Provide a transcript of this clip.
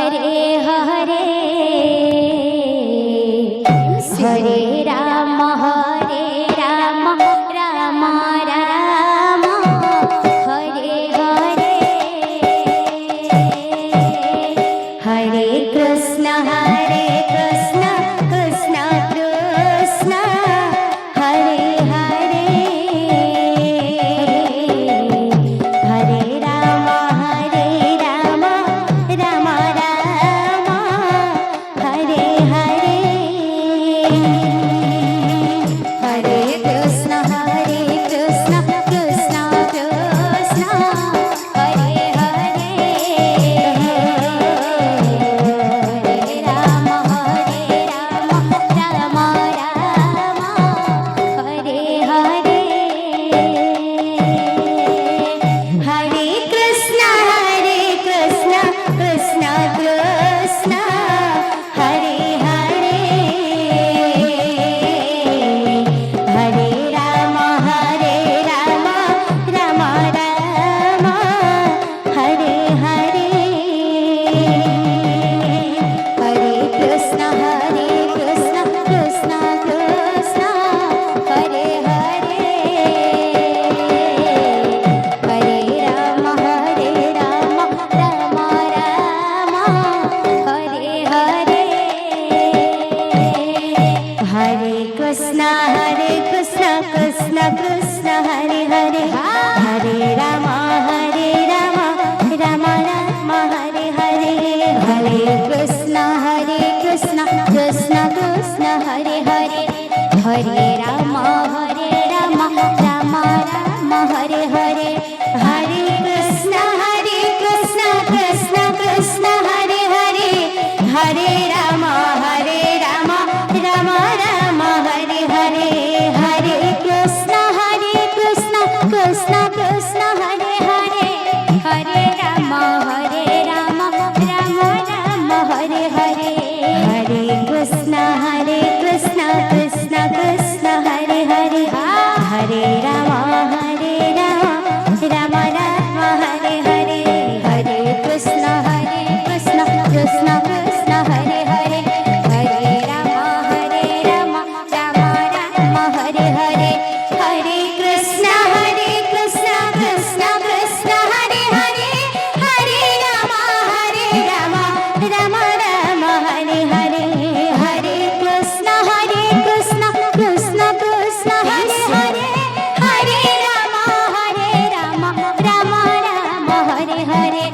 Hare Hare Hare Ram Ram Ram Hare Hare Hare Krishna Krishna Krishna Hare Hare Hare Ram Ram Ram Hare Hare Hare Krishna Krishna Krishna Hare Hare Hare Ram Ram Hare Hare Hare Krishna Krishna Krishna Hare Hare Hare Ram Ram Hare Hare Hare Krishna Krishna Hare Hare Hare Ram Ram Hare Hare Hare Krishna Krishna Krishna Hare Hare Hare Ram Ram Hare Hare Hare Krishna Krishna Hare Hare Hare Ram Ram Hare Hare Hare Krishna Krishna Hare Hare Hare Ram Ram Hare Hare Hare Krishna Krishna Hare Hare Hare Ram Ram Hare Hare Hare Krishna Krishna Hare Hare Hare Ram Ram Hare Hare Hare Krishna Krishna Hare Hare Hare Ram Ram Hare Hare Hare Krishna Krishna Hare Hare Hare Ram Ram Hare Hare Hare Krishna Krishna Hare Hare Hare Ram Ram Hare Hare